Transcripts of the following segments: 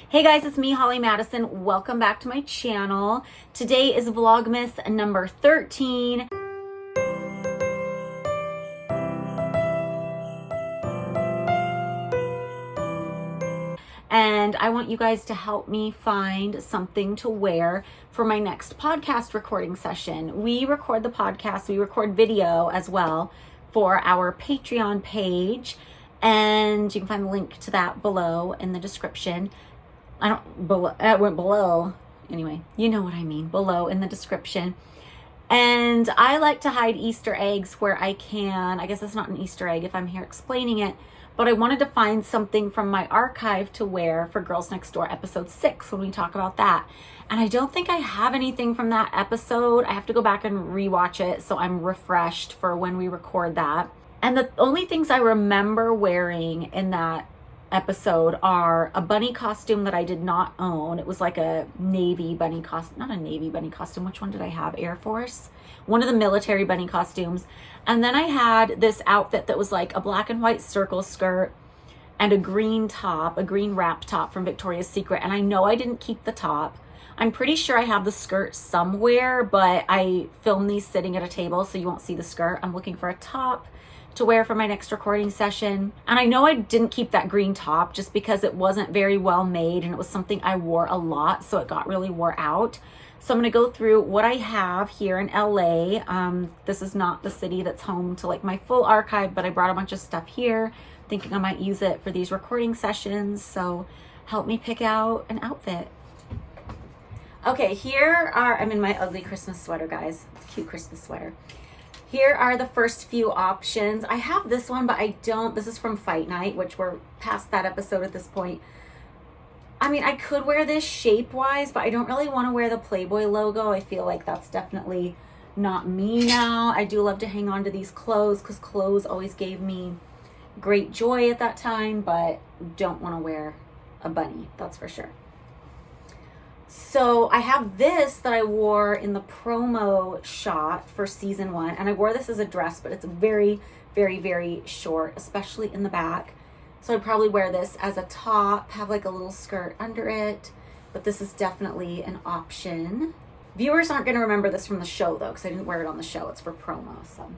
Hey guys, it's me, Holly Madison. Welcome back to my channel. Today is Vlogmas number 13. And I want you guys to help me find something to wear for my next podcast recording session. We record the podcast, we record video as well for our Patreon page. And you can find the link to that below in the description. It went below. Anyway, you know what I mean. Below in the description. And I like to hide Easter eggs where I can. I guess it's not an Easter egg if I'm here explaining it. But I wanted to find something from my archive to wear for Girls Next Door episode 6 when we talk about that. And I don't think I have anything from that episode. I have to go back and rewatch it so I'm refreshed for when we record that. And the only things I remember wearing in that episode are a bunny costume that I did not own. It was like a navy bunny costume, not a navy bunny costume. Which one did I have? Air Force? One of the military bunny costumes. And then I had this outfit that was like a black and white circle skirt and a green top, a green wrap top from Victoria's Secret. And I know I didn't keep the top. I'm pretty sure I have the skirt somewhere, but I filmed these sitting at a table, so you won't see the skirt. I'm looking for a top to wear for my next recording session. And I know I didn't keep that green top just because it wasn't very well made and it was something I wore a lot, so it got really wore out. So I'm gonna go through what I have here in LA. This is not the city that's home to like my full archive, but I brought a bunch of stuff here thinking I might use it for these recording sessions, so help me pick out an outfit. Okay, I'm in my ugly Christmas sweater, guys. It's a cute Christmas sweater. Here are the first few options. I have this one, but I don't. This is from Fight Night, which we're past that episode at this point. I mean, I could wear this shape-wise, but I don't really want to wear the Playboy logo. I feel like that's definitely not me now. I do love to hang on to these clothes because clothes always gave me great joy at that time, but don't want to wear a bunny, that's for sure. So I have this that I wore in the promo shot for season 1. And I wore this as a dress, but it's very, very, very short, especially in the back. So I'd probably wear this as a top, have like a little skirt under it. But this is definitely an option. Viewers aren't going to remember this from the show, though, because I didn't wear it on the show. It's for promo. So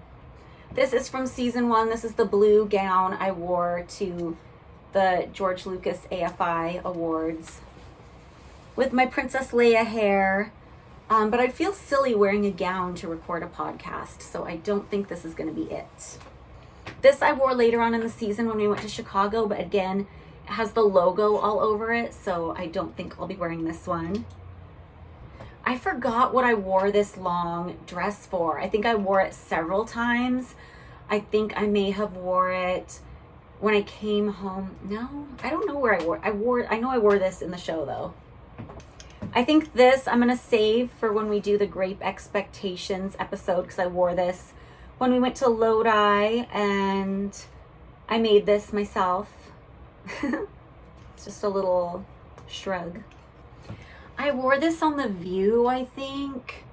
this is from season 1. This is the blue gown I wore to the George Lucas AFI Awards with my Princess Leia hair, but I feel silly wearing a gown to record a podcast, so I don't think this is going to be it. This I wore later on in the season when we went to Chicago, but again, it has the logo all over it, so I don't think I'll be wearing this one. I forgot what I wore this long dress for. I think I wore it several times. I think I may have wore it when I came home. No, I don't know where I know I wore this in the show, though. I think this I'm going to save for when we do the Grape Expectations episode, because I wore this when we went to Lodi and I made this myself. It's just a little shrug. I wore this on The View, I think.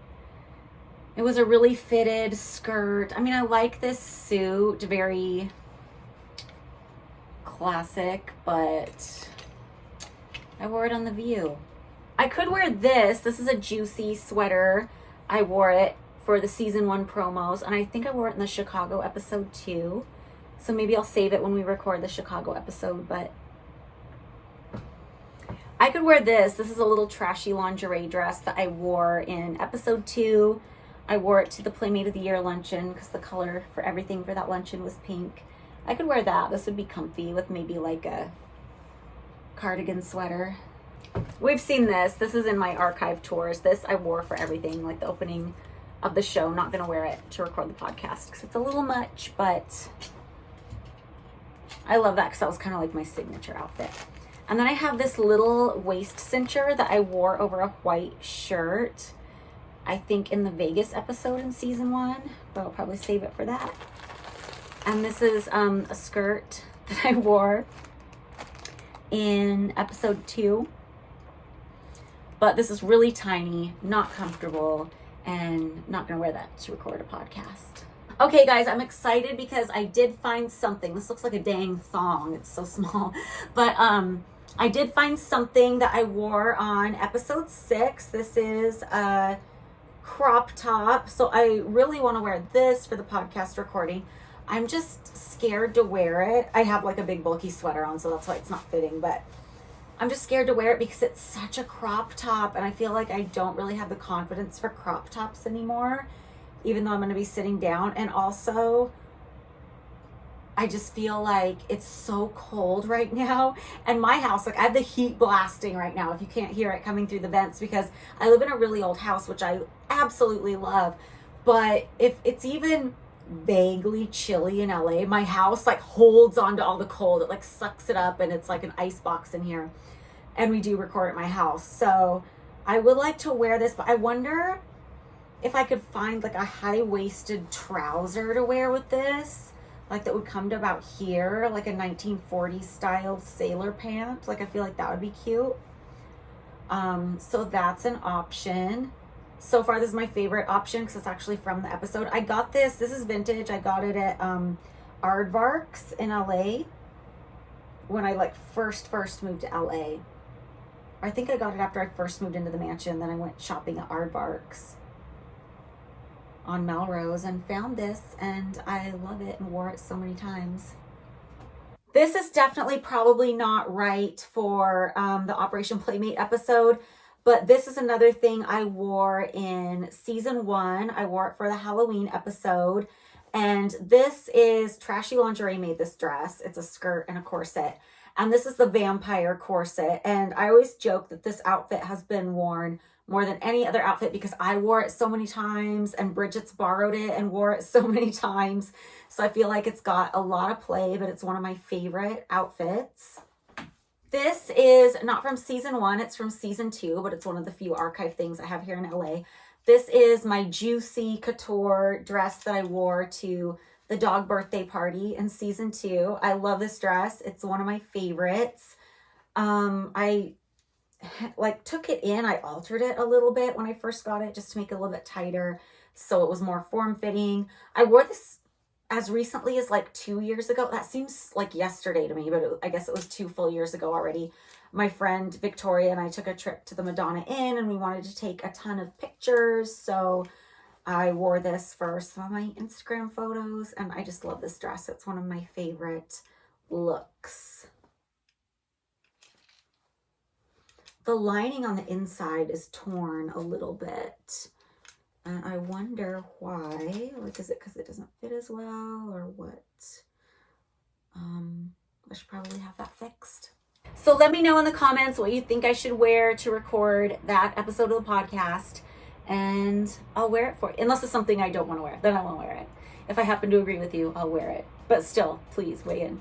It was a really fitted skirt. I mean, I like this suit, very classic, but I wore it on The View. I could wear this. This is a juicy sweater. I wore it for the season 1 promos, and I think I wore it in the Chicago episode too. So maybe I'll save it when we record the Chicago episode, but I could wear this. This is a little trashy lingerie dress that I wore in episode 2. I wore it to the Playmate of the Year luncheon because the color for everything for that luncheon was pink. I could wear that. This would be comfy with maybe like a cardigan sweater. We've seen this. This is in my archive tours. This I wore for everything, like the opening of the show. Not going to wear it to record the podcast because it's a little much, but I love that because that was kind of like my signature outfit. And then I have this little waist cincher that I wore over a white shirt, I think in the Vegas episode in season 1, but I'll probably save it for that. And this is a skirt that I wore in episode 2. But this is really tiny, not comfortable, and not going to wear that to record a podcast. Okay, guys, I'm excited because I did find something. This looks like a dang thong. It's so small. But I did find something that I wore on episode 6. This is a crop top. So I really want to wear this for the podcast recording. I'm just scared to wear it. I have like a big bulky sweater on, so that's why it's not fitting, but I'm just scared to wear it because it's such a crop top, and I feel like I don't really have the confidence for crop tops anymore, even though I'm going to be sitting down. And also, I just feel like it's so cold right now. And my house, like I have the heat blasting right now, if you can't hear it coming through the vents, because I live in a really old house, which I absolutely love. But if it's even vaguely chilly in LA, my house like holds on to all the cold. It like sucks it up, and it's like an ice box in here. And we do record at my house. So I would like to wear this, but I wonder if I could find like a high-waisted trouser to wear with this, like that would come to about here, like a 1940s style sailor pant. Like I feel like that would be cute. So that's an option. So far, this is my favorite option because it's actually from the episode. I got this. This is vintage. I got it at Aardvarks in LA when I like first moved to LA. I think I got it after I first moved into the mansion. Then I went shopping at Aardvarks on Melrose and found this, and I love it and wore it so many times. This is definitely probably not right for the Operation Playmate episode, but this is another thing I wore in season 1. I wore it for the Halloween episode, and this is Trashy Lingerie made this dress. It's a skirt and a corset, and this is the vampire corset. And I always joke that this outfit has been worn more than any other outfit because I wore it so many times, and Bridget's borrowed it and wore it so many times. So I feel like it's got a lot of play, but it's one of my favorite outfits. This is not from season 1, it's from season 2, but it's one of the few archive things I have here in LA. This is my juicy couture dress that I wore to the dog birthday party in season 2. I love this dress. It's one of my favorites. I like took it in. I altered it a little bit when I first got it just to make it a little bit tighter so it was more form-fitting. I wore this as recently as like 2 years ago. That seems like yesterday to me, but I guess it was 2 full years ago already. My friend Victoria and I took a trip to the Madonna Inn, and we wanted to take a ton of pictures, so I wore this for some of my Instagram photos, and I just love this dress. It's one of my favorite looks. The lining on the inside is torn a little bit, and I wonder why. Like, is it because it doesn't fit as well, or what? I should probably have that fixed. So let me know in the comments what you think I should wear to record that episode of the podcast, and I'll wear it for you. Unless it's something I don't want to wear, then I won't wear it. If I happen to agree with you, I'll wear it. But still, please weigh in.